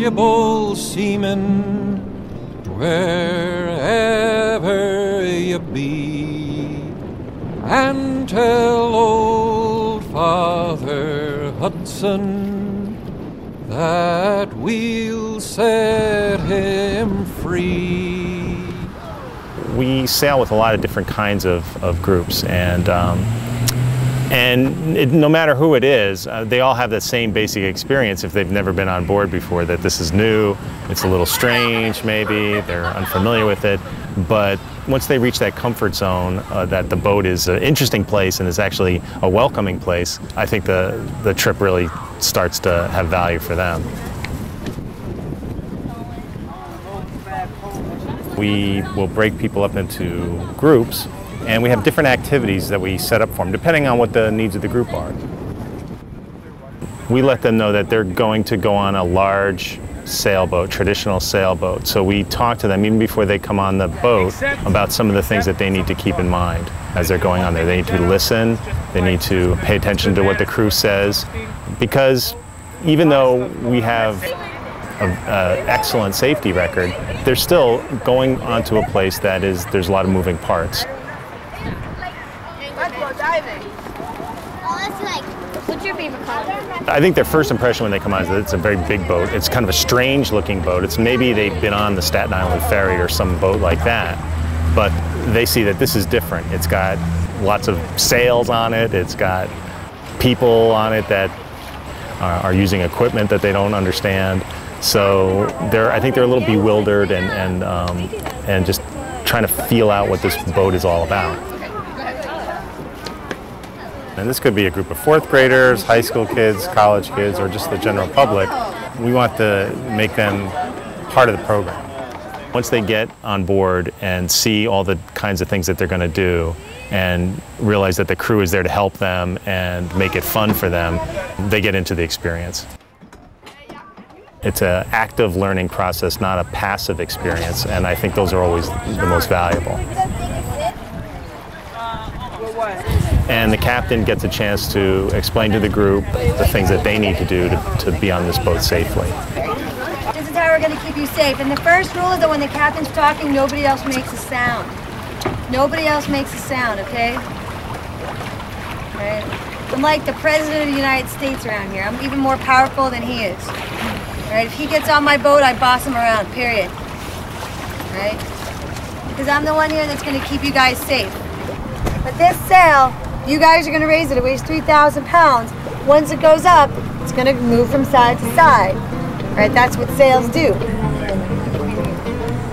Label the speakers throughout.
Speaker 1: valuable seaman, wherever you be, and tell old Father Hudson that we'll set him free.
Speaker 2: We sail with a lot of different kinds of groups, and no matter who it is, they all have that same basic experience if they've never been on board before, that this is new, it's a little strange maybe, they're unfamiliar with it, but once they reach that comfort zone, that the boat is an interesting place and is actually a welcoming place, I think the trip really starts to have value for them. We will break people up into groups, and we have different activities that we set up for them, depending on what the needs of the group are. We let them know that they're going to go on a large sailboat, traditional sailboat. So we talk to them even before they come on the boat about some of the things that they need to keep in mind as they're going on there. They need to listen, they need to pay attention to what the crew says, because even though we have an excellent safety record, they're still going onto a place that there's a lot of moving parts.
Speaker 3: What's your favorite color?
Speaker 2: I think their first impression when they come on is that it's a very big boat. It's kind of a strange looking boat. It's maybe they've been on the Staten Island Ferry or some boat like that, but they see that this is different. It's got lots of sails on it. It's got people on it that are using equipment that they don't understand. So I think they're a little bewildered and just trying to feel out what this boat is all about. And this could be a group of fourth graders, high school kids, college kids, or just the general public. We want to make them part of the program. Once they get on board and see all the kinds of things that they're going to do and realize that the crew is there to help them and make it fun for them, they get into the experience. It's an active learning process, not a passive experience, and I think those are always the most valuable. And the captain gets a chance to explain to the group the things that they need to do to be on this boat safely.
Speaker 4: This is how we're going to keep you safe. And the first rule is that when the captain's talking, nobody else makes a sound. Nobody else makes a sound, okay? Right? I'm like the President of the United States around here. I'm even more powerful than he is. Right? If he gets on my boat, I boss him around, period. Right? Because I'm the one here that's going to keep you guys safe. But this sail, you guys are going to raise it. It weighs 3,000 pounds. Once it goes up, it's going to move from side to side. Right? That's what sails do.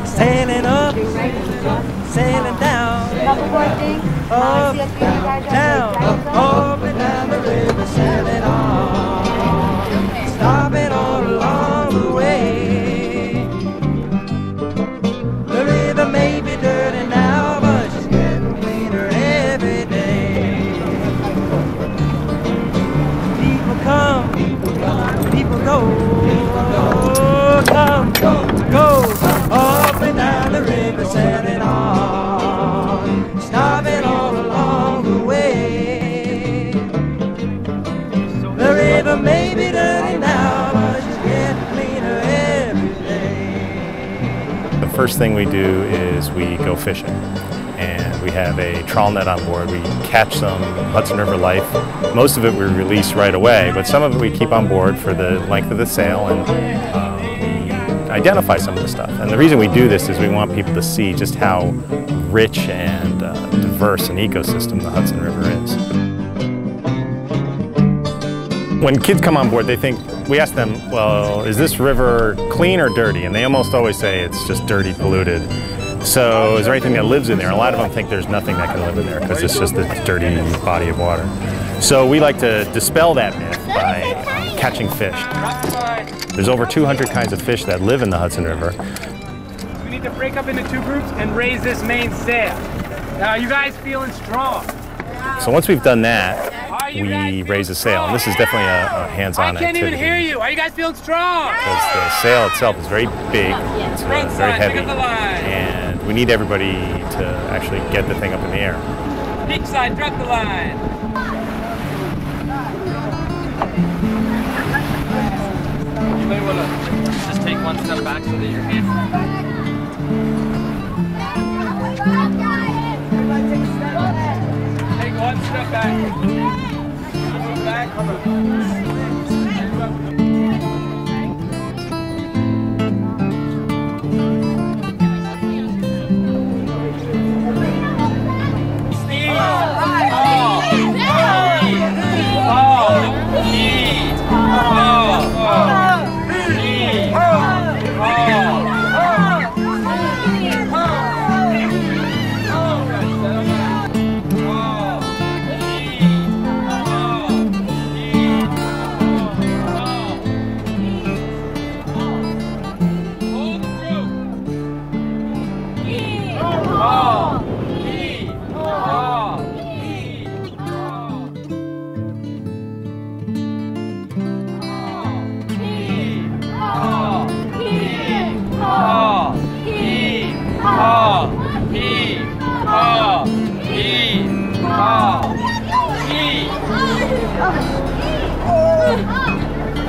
Speaker 5: Sailing up, sailing down.
Speaker 4: Couple more things.
Speaker 5: Up, down, up and down the river, sailing on. Stopping all along the way. The river may be dirty now, but she's getting cleaner every day. People come, people go. Come, go, up and down the river, sailing on. Stopping all along the way. The river may be dirty now, but she's getting cleaner every day.
Speaker 2: The first thing we do is we go fishing, and we have a trawl net on board. We catch some Hudson River life. Most of it we release right away, but some of it we keep on board for the length of the sail, and we identify some of the stuff. And the reason we do this is we want people to see just how rich and diverse an ecosystem the Hudson River is. When kids come on board, we ask them, well, is this river clean or dirty? And they almost always say it's just dirty, polluted. So is there anything that lives in there? A lot of them think there's nothing that can live in there because it's just a dirty body of water. So we like to dispel that myth by catching fish. There's over 200 kinds of fish that live in the Hudson River.
Speaker 6: We need to break up into two groups and raise this main sail. Now, you guys feeling strong?
Speaker 2: So once we've done that, we raise a sail, and this is definitely a hands-on activity.
Speaker 6: I can't even hear you. Are you guys feeling strong?
Speaker 2: Because the sail itself is very big, it's very heavy, and we need everybody to actually get the thing up in the air.
Speaker 6: Beach side, drop the line. You may want to just take one step back so that your hands. Take one step back. Move back.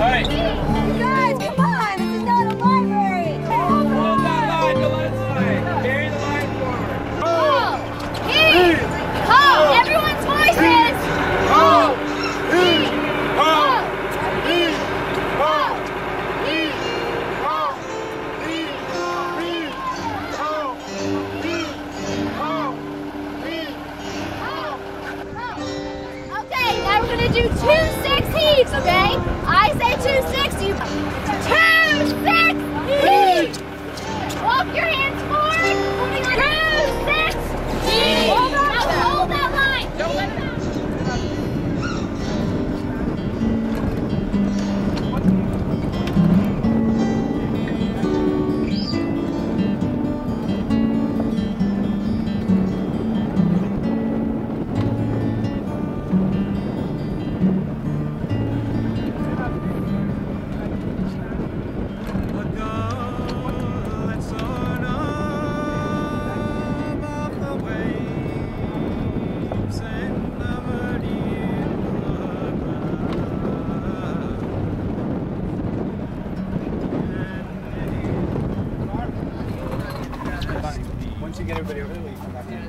Speaker 6: Alright.
Speaker 4: Guys, come on! This is not a library!
Speaker 6: Hold that line to let's play. Carry the line forward.
Speaker 3: Everyone's voices! Okay, now we're gonna do 2 6 heaves, okay? I say 2 6, you 2 6 heaves! Walk your hands forward, holding on 2 6 heaves! Now hold that line! Don't let it out!
Speaker 6: Once you get everybody over there, we come back in.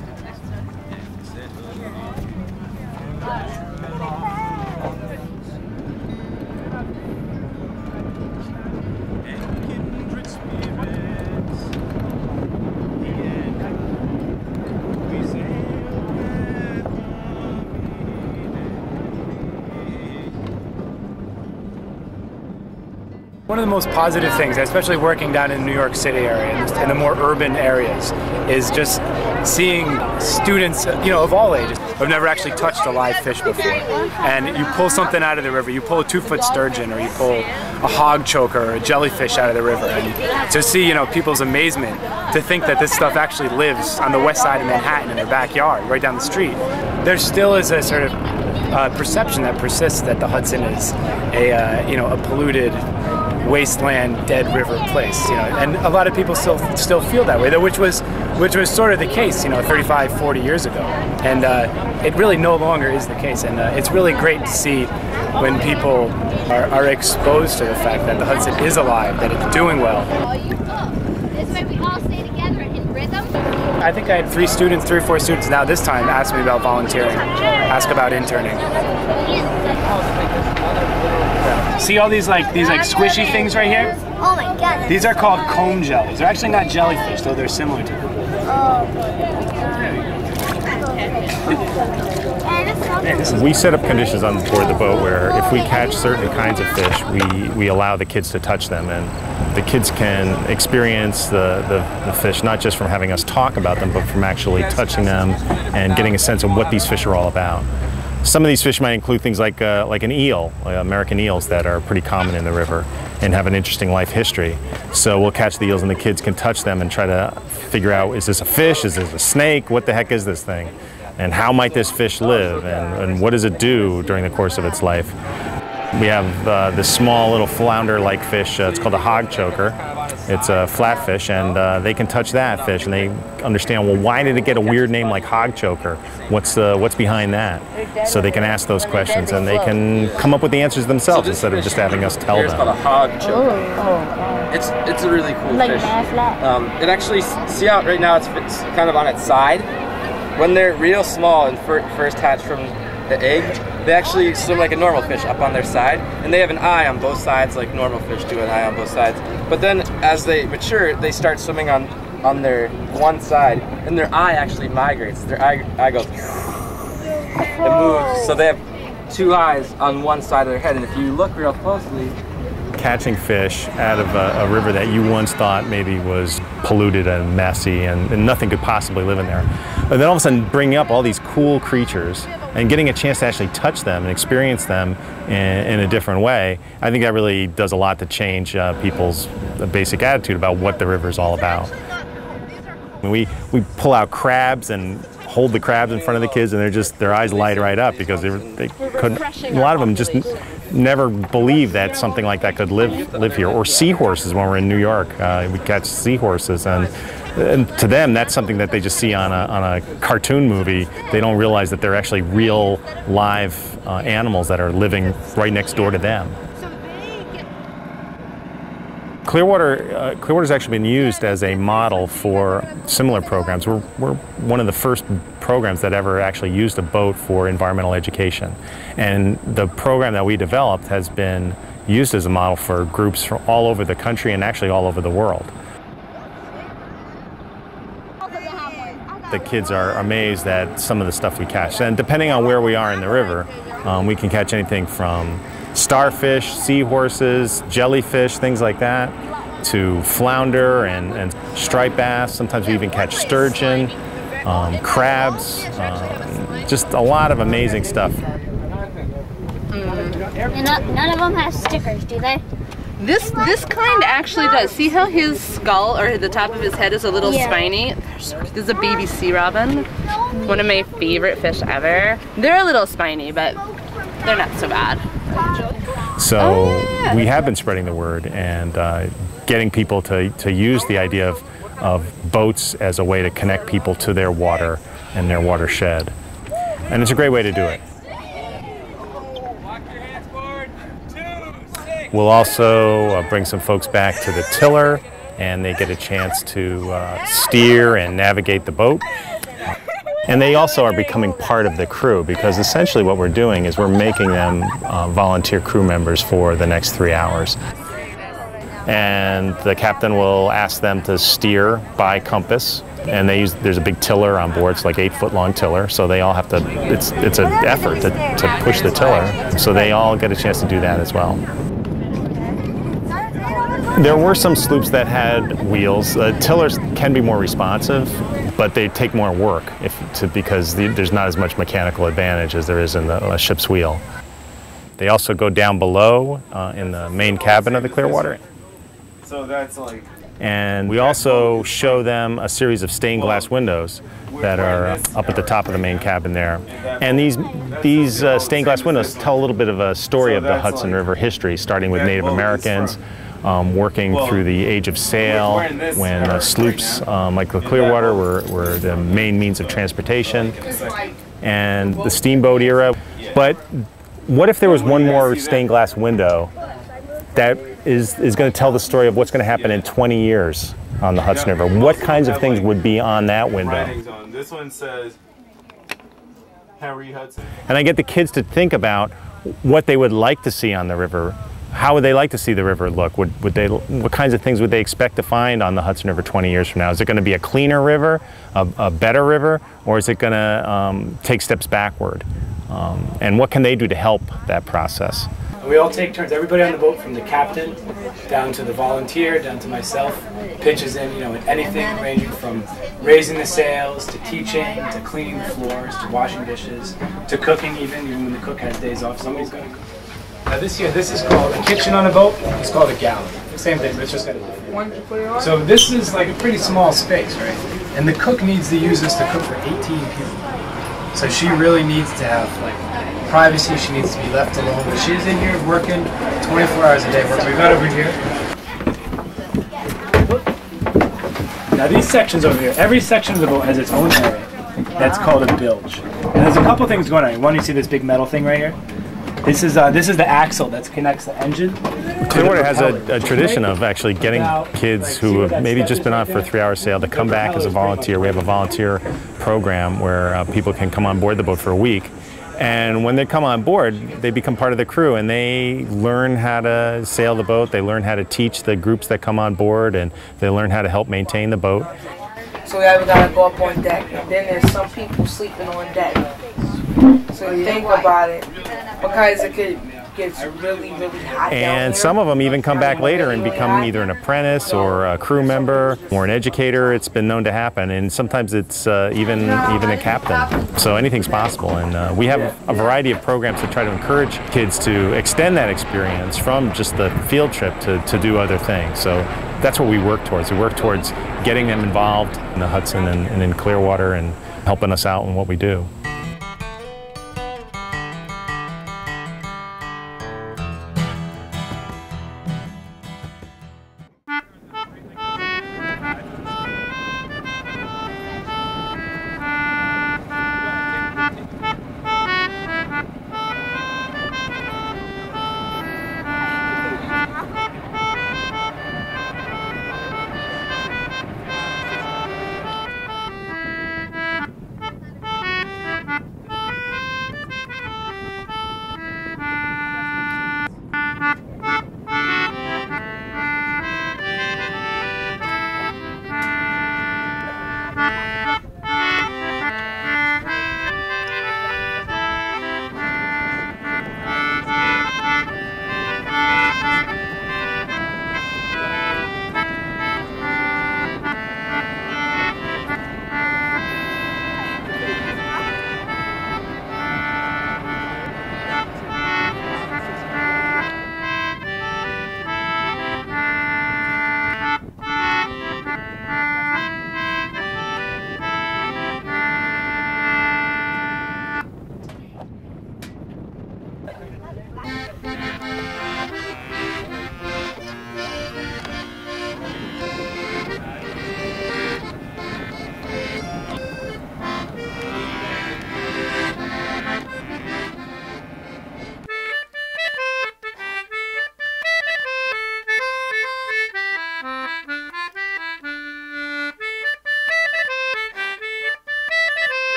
Speaker 7: One of the most positive things, especially working down in the New York City area and the more urban areas, is just seeing students, of all ages, who've never actually touched a live fish before. And you pull something out of the river, you pull a 2-foot sturgeon, or you pull a hog choker or a jellyfish out of the river, and to see, people's amazement to think that this stuff actually lives on the west side of Manhattan in their backyard, right down the street. There still is a sort of perception that persists that the Hudson is a polluted wasteland, dead river place, and a lot of people still feel that way, which was sort of the case, 35, 40 years ago, and it really no longer is the case, and it's really great to see when people are exposed to the fact that the Hudson is alive, that it's doing well.
Speaker 3: This way we all stay together in rhythm.
Speaker 7: I think I had 3 or 4 students now this time ask me about volunteering, ask about interning. See all these like squishy things right here?
Speaker 3: Oh my god.
Speaker 7: These are called comb jellies. They're actually not jellyfish, though they're similar to them.
Speaker 2: We set up conditions on board the boat where if we catch certain kinds of fish, we allow the kids to touch them, and the kids can experience the fish not just from having us talk about them, but from actually touching them and getting a sense of what these fish are all about. Some of these fish might include things like an eel, American eels that are pretty common in the river and have an interesting life history. So we'll catch the eels and the kids can touch them and try to figure out, is this a fish, is this a snake, what the heck is this thing? And how might this fish live, and what does it do during the course of its life? We have this small little flounder-like fish, it's called a hog choker, It's a flatfish, and they can touch that fish, and they understand, well, why did it get a weird name like hog choker? What's behind that? So they can ask those questions, and they can come up with the answers themselves instead of just having us tell them.
Speaker 8: It's called a hog choker. It's a really cool fish. It actually, see out right now, it's kind of on its side. When they're real small and first hatch from the egg, they actually swim like a normal fish up on their side, and they have an eye on both sides, like normal fish do, an eye on both sides. But then as they mature, they start swimming on their one side, and their eye actually migrates. Their eye goes and moves, so they have two eyes on one side of their head. And if you look real closely,
Speaker 2: catching fish out of a river that you once thought maybe was polluted and messy and nothing could possibly live in there. But then all of a sudden bringing up all these cool creatures and getting a chance to actually touch them and experience them in a different way, I think that really does a lot to change people's basic attitude about what the river is all about. We pull out crabs and hold the crabs in front of the kids, and their eyes light right up because they couldn't. A lot of them just never believed that something like that could live here. Or seahorses. When we're in New York, we catch seahorses, and to them that's something that they just see on a cartoon movie. They don't realize that they're actually real live animals that are living right next door to them. Clearwater's actually been used as a model for similar programs. We're one of the first programs that ever actually used a boat for environmental education. And the program that we developed has been used as a model for groups from all over the country and actually all over the world. The kids are amazed at some of the stuff we catch. And depending on where we are in the river, we can catch anything from starfish, seahorses, jellyfish, things like that, to flounder and striped bass. Sometimes we even catch sturgeon, crabs, just a lot of amazing stuff.
Speaker 3: And none of them have stickers, do they?
Speaker 9: This kind actually does. See how his skull or the top of his head is a little spiny? This is a baby sea robin. One of my favorite fish ever. They're a little spiny, but they're not so bad.
Speaker 2: So we have been spreading the word and getting people to use the idea of boats as a way to connect people to their water and their watershed. And it's a great way to do it. We'll also bring some folks back to the tiller, and they get a chance to steer and navigate the boat. And they also are becoming part of the crew, because essentially what we're doing is we're making them volunteer crew members for the next 3 hours. And the captain will ask them to steer by compass, and there's a big tiller on board. It's like 8-foot long tiller, so they all have to, it's an effort to push the tiller, so they all get a chance to do that as well. There were some sloops that had wheels. Tillers can be more responsive, but they take more work because there's not as much mechanical advantage as there is in a ship's wheel. They also go down below in the main cabin of the Clearwater.
Speaker 8: so that's like.
Speaker 2: And we also show them a series of stained glass windows that are up at the top of the main cabin there. And these stained glass windows tell a little bit of a story of the Hudson River history, starting with Native Americans, working through the age of sail, when sloops like the Clearwater were the main means of transportation, and the steamboat era. But what if there was one more stained glass window that is going to tell the story of what's going to happen in 20 years on the Hudson River? What kinds of things would be on that window?
Speaker 8: This one says Henry Hudson.
Speaker 2: And I get the kids to think about what they would like to see on the river. How would they like to see the river look? What kinds of things would they expect to find on the Hudson River 20 years from now? Is it going to be a cleaner river, a better river, or is it going to take steps backward? And what can they do to help that process?
Speaker 7: We all take turns. Everybody on the boat, from the captain down to the volunteer, down to myself, pitches in, with anything ranging from raising the sails to teaching, to cleaning the floors, to washing dishes, to cooking even when the cook has days off, somebody's going to cook. Now this is called a kitchen on a boat. It's called a galley. The same thing, but it's just got a different. So this is like a pretty small space, right? And the cook needs to use this to cook for 18 people. So she really needs to have privacy. She needs to be left alone. But she's in here working 24 hours a day. What we got over here Now these sections over here, every section of the boat has its own area. That's called a bilge. And there's a couple things going on here. One, you see this big metal thing right here? This is the axle that connects the engine.
Speaker 2: Clearwater has a tradition of actually getting kids who have maybe just been on for a 3-hour sail to come back as a volunteer. We have a volunteer program where people can come on board the boat for a week. And when they come on board, they become part of the crew and they learn how to sail the boat. They learn how to teach the groups that come on board, and they learn how to help maintain the boat.
Speaker 10: So we either gotta go up on deck, and then there's some people sleeping on deck. So you think about it, because it gets really, really hot down
Speaker 2: And
Speaker 10: here.
Speaker 2: some of them even come back later and become either an apprentice or a crew member or an educator. It's been known to happen, and sometimes it's even a captain. So anything's possible, and we have a variety of programs to try to encourage kids to extend that experience from just the field trip to do other things. So that's what we work towards. We work towards getting them involved in the Hudson and in Clearwater and helping us out in what we do.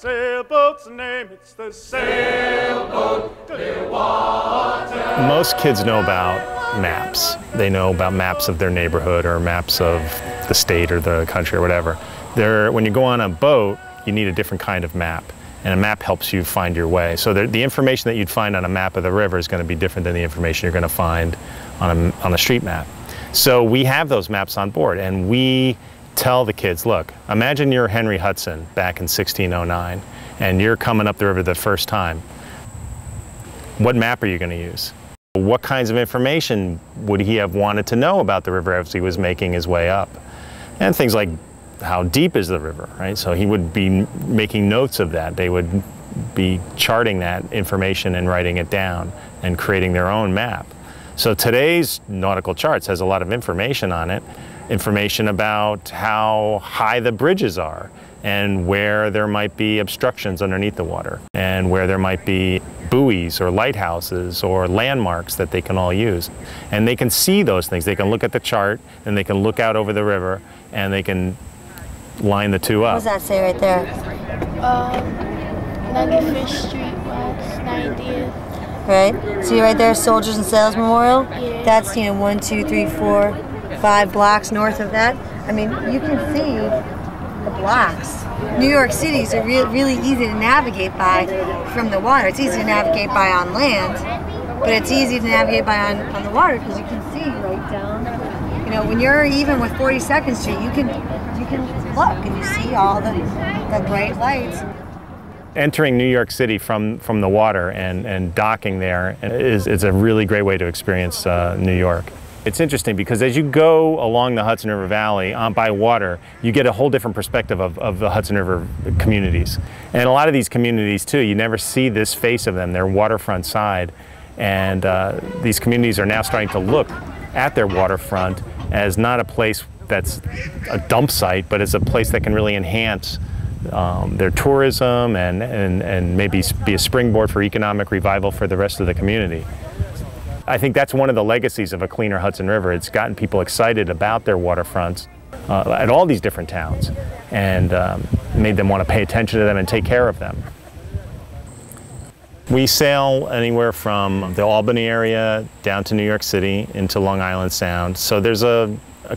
Speaker 11: sailboat's name, it's the sailboat Clearwater.
Speaker 2: Most kids know about maps. They know about maps of their neighborhood or maps of the state or the country or whatever. When you go on a boat, you need a different kind of map. And a map helps you find your way. So the information that you'd find on a map of the river is going to be different than the information you're going to find on a street map. So we have those maps on board, and we tell the kids, look, imagine you're Henry Hudson back in 1609, and you're coming up the river the first time. What map are you going to use? What kinds of information would he have wanted to know about the river as he was making his way up? And things like, how deep is the river, right? So he would be making notes of that. They would be charting that information and writing it down and creating their own map. So today's nautical charts has a lot of information on it, information about how high the bridges are and where there might be obstructions underneath the water and where there might be buoys or lighthouses or landmarks that they can all use. And they can see those things. They can look at the chart and they can look out over the river and they can line the two up.
Speaker 4: What does that say right there?
Speaker 12: 95th Street West, 90th.
Speaker 4: Right? See right there, Soldiers and Sailors Memorial?
Speaker 12: Yeah.
Speaker 4: That's, 1, 2, 3, 4, 5 blocks north of that. I mean, you can see the blocks. New York Cities are really easy to navigate by from the water. It's easy to navigate by on land, but it's easy to navigate by on the water because you can see right down. When you're even with 42nd Street, you can look and you see all the bright lights.
Speaker 2: Entering New York City from the water and docking there is a really great way to experience New York. It's interesting because as you go along the Hudson River Valley by water, you get a whole different perspective of the Hudson River communities. And a lot of these communities too, you never see this face of them, their waterfront side. And these communities are now starting to look at their waterfront as not a place that's a dump site, but as a place that can really enhance their tourism and maybe be a springboard for economic revival for the rest of the community. I think that's one of the legacies of a cleaner Hudson River. It's gotten people excited about their waterfronts at all these different towns and made them want to pay attention to them and take care of them. We sail anywhere from the Albany area down to New York City into Long Island Sound. So there's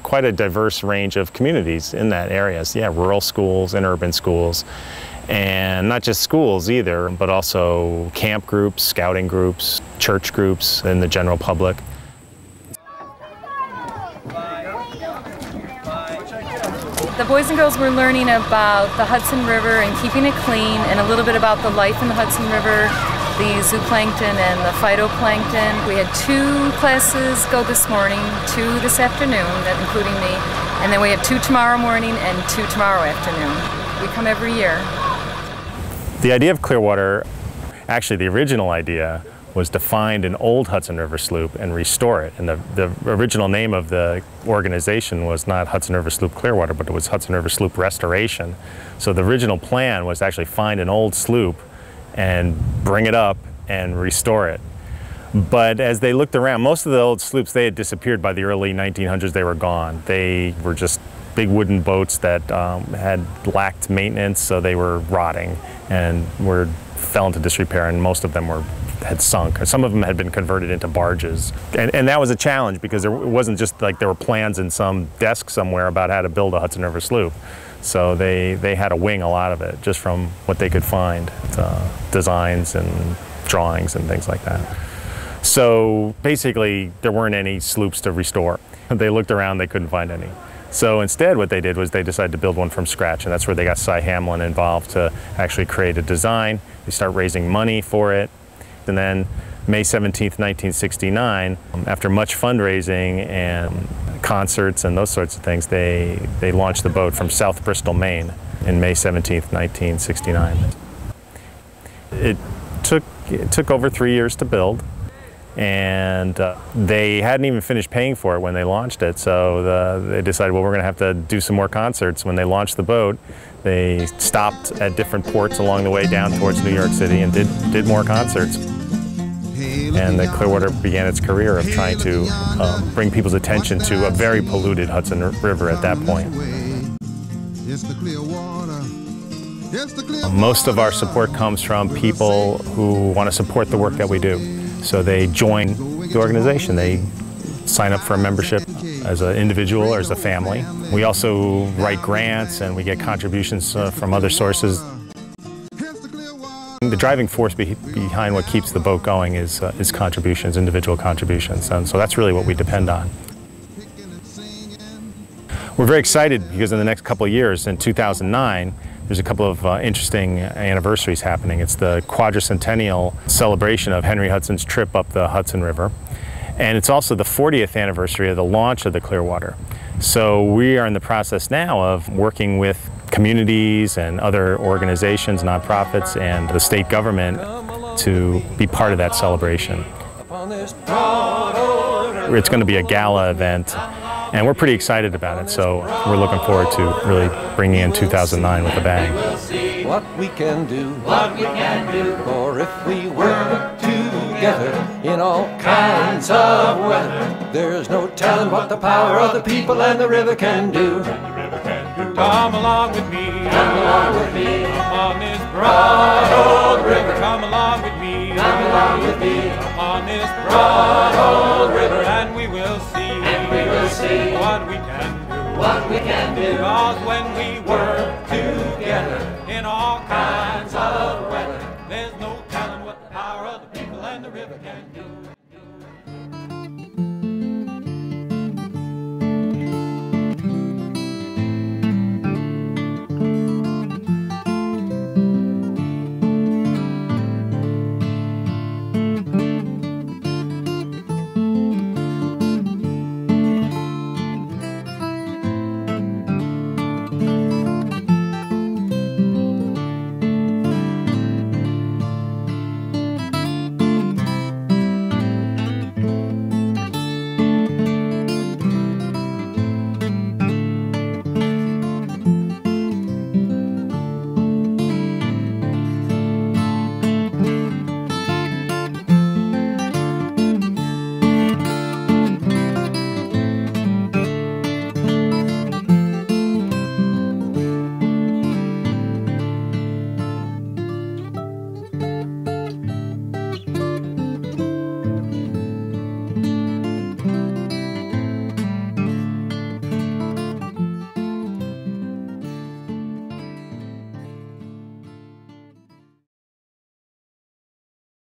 Speaker 2: quite a diverse range of communities in that area. So, yeah, rural schools and urban schools. And not just schools either, but also camp groups, scouting groups, church groups, and the general public.
Speaker 13: The boys and girls were learning about the Hudson River and keeping it clean, and a little bit about the life in the Hudson River, the zooplankton and the phytoplankton. We had 2 classes go this morning, 2 this afternoon, including me, and then we have 2 tomorrow morning and 2 tomorrow afternoon. We come every year.
Speaker 2: The idea of Clearwater, actually the original idea, was to find an old Hudson River sloop and restore it. And the original name of the organization was not Hudson River Sloop Clearwater, but it was Hudson River Sloop Restoration. So the original plan was to actually find an old sloop and bring it up and restore it. But as they looked around, most of the old sloops, they had disappeared by the early 1900s. They were gone. They were just big wooden boats that had lacked maintenance, so they were rotting and fell into disrepair, and most of them had sunk. Some of them had been converted into barges. And that was a challenge because it wasn't just like there were plans in some desk somewhere about how to build a Hudson River sloop. So they had to wing a lot of it just from what they could find, designs and drawings and things like that. So basically there weren't any sloops to restore. They looked around, they couldn't find any. So instead what they did was they decided to build one from scratch, and that's where they got Cy Hamlin involved to actually create a design. They start raising money for it. And then May 17th, 1969, after much fundraising and concerts and those sorts of things, they launched the boat from South Bristol, Maine in May 17th, 1969. It took over 3 years to build, and they hadn't even finished paying for it when they launched it, so they decided, well, we're going to have to do some more concerts. When they launched the boat, they stopped at different ports along the way down towards New York City and did more concerts. And the Clearwater began its career of trying to bring people's attention to a very polluted Hudson River at that point. Most of our support comes from people who want to support the work that we do. So they join the organization. They sign up for a membership as an individual or as a family. We also write grants and we get contributions from other sources. The driving force behind what keeps the boat going is contributions, individual contributions, and so that's really what we depend on. We're very excited because in the next couple of years, in 2009, there's a couple of interesting anniversaries happening. It's the quadricentennial celebration of Henry Hudson's trip up the Hudson River, and it's also the 40th anniversary of the launch of the Clearwater. So we are in the process now of working with communities and other organizations, nonprofits, and the state government to be part of that celebration. It's going to be a gala event, and we're pretty excited about it, so we're looking forward to really bringing in 2009 with a bang.
Speaker 1: What we can do, for if we work together in all kinds of weather, there's no telling what the power of the people and the river can do.
Speaker 11: Come along with me, on this
Speaker 1: broad old river.
Speaker 11: Come along with me,
Speaker 1: on
Speaker 11: this
Speaker 1: broad old river,
Speaker 11: and we will see,
Speaker 1: what we can do,
Speaker 11: Because when we work